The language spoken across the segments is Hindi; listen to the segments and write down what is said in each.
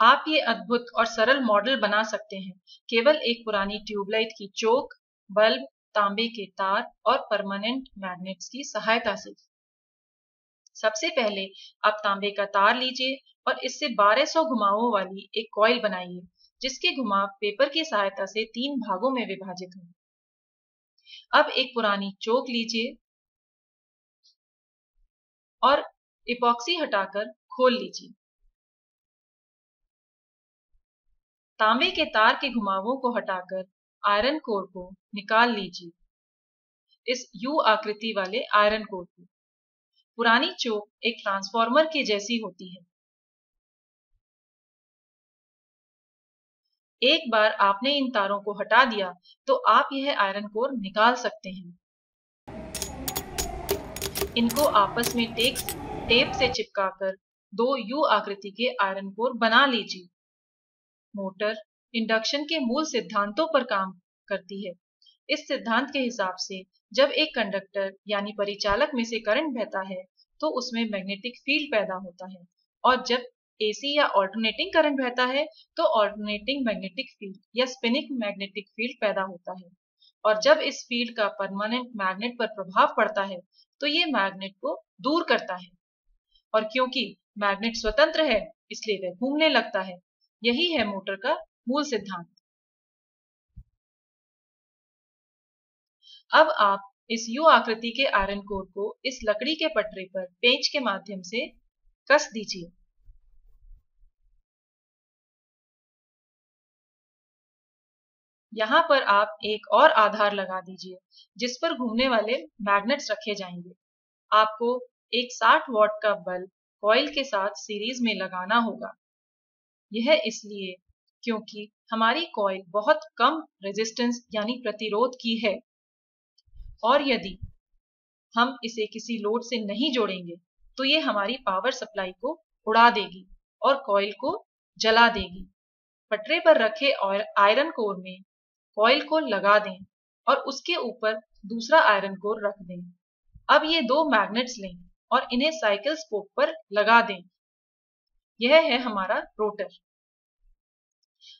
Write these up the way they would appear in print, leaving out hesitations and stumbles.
आप ये अद्भुत और सरल मॉडल बना सकते हैं केवल एक पुरानी ट्यूबलाइट की चोक, बल्ब, तांबे के तार और परमानेंट मैग्नेट्स की सहायता से। सबसे पहले आप तांबे का तार लीजिए और इससे 1200 घुमावों वाली एक कॉइल बनाइए, जिसके घुमाव पेपर की सहायता से 3 भागों में विभाजित हों। अब एक पुरानी चोक लीजिए और इपॉक्सी हटाकर खोल लीजिए। तांबे के तार के घुमावों को हटाकर आयरन कोर को निकाल लीजिए, इस यू आकृति वाले आयरन कोर को। पुरानी चोक एक ट्रांसफार्मर के जैसी होती है। एक बार आपने इन तारों को हटा दिया तो आप यह आयरन कोर निकाल सकते हैं। इनको आपस में टेप से चिपकाकर 2 यू आकृति के आयरन कोर बना लीजिए। मोटर इंडक्शन के मूल सिद्धांतों पर काम करती है। इस सिद्धांत के हिसाब से जब एक कंडक्टर यानी परिचालक में से करंट बहता है तो उसमें मैग्नेटिक फील्ड पैदा होता है, और जब एसी या ऑल्टरनेटिंग करंट बहता है तो ऑल्टरनेटिंग मैग्नेटिक फील्ड या स्पिनिंग मैग्नेटिक फील्ड पैदा होता है। और जब इस फील्ड का परमानेंट मैग्नेट पर प्रभाव पड़ता है तो ये मैग्नेट को दूर करता है, और क्योंकि मैग्नेट स्वतंत्र है इसलिए वह घूमने लगता है। यही है मोटर का मूल सिद्धांत। अब आप इस यू आकृति के आयरन कोर को इस लकड़ी के पटरे पर पेंच के माध्यम से कस दीजिए। यहाँ पर आप एक और आधार लगा दीजिए जिस पर घूमने वाले मैग्नेट्स रखे जाएंगे। आपको एक 60 वॉट का बल्ब कॉइल के साथ सीरीज में लगाना होगा। यह इसलिए क्योंकि हमारी कॉइल बहुत कम रेजिस्टेंस यानी प्रतिरोध की है, और यदि हम इसे किसी लोड से नहीं जोड़ेंगे तो ये हमारी पावर सप्लाई को उड़ा देगी और कॉइल को जला देगी। पटरे पर रखे आयरन कोर में कॉइल को लगा दें और उसके ऊपर दूसरा आयरन कोर रख दें। अब ये 2 मैग्नेट्स लें और इन्हें साइकिल स्पोक पर लगा दें। यह है हमारा रोटर।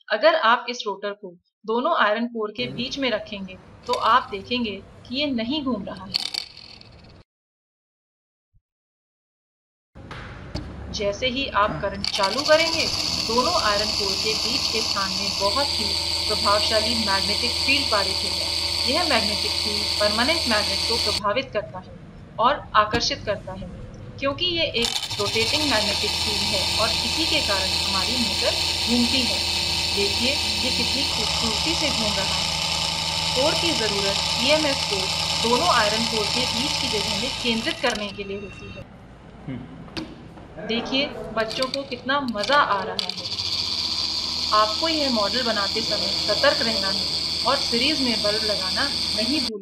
अगर आप इस रोटर को दोनों आयरन कोर के बीच में रखेंगे तो आप देखेंगे कि ये नहीं घूम रहा है। जैसे ही आप करंट चालू करेंगे, दोनों आयरन कोर के बीच के स्थान में बहुत ही प्रभावशाली मैग्नेटिक फील्ड पारित होगा। यह मैग्नेटिक फील्ड परमानेंट मैग्नेट को प्रभावित करता है और आकर्षित करता है, क्योंकि ये एक रोटेटिंग मैग्नेटिक फील्ड है और इसी के कारण हमारी मोटर घूमती है। देखिए ये कितनी खूबसूरती से घूम रहा है। कोर की जरूरत ईएमएफ को दोनों आयरन कोर के बीच की जगह में केंद्रित करने के लिए होती है। देखिए बच्चों को कितना मजा आ रहा है। आपको यह मॉडल बनाते समय सतर्क रहना है और सीरीज में बल्ब लगाना नहीं भूलना।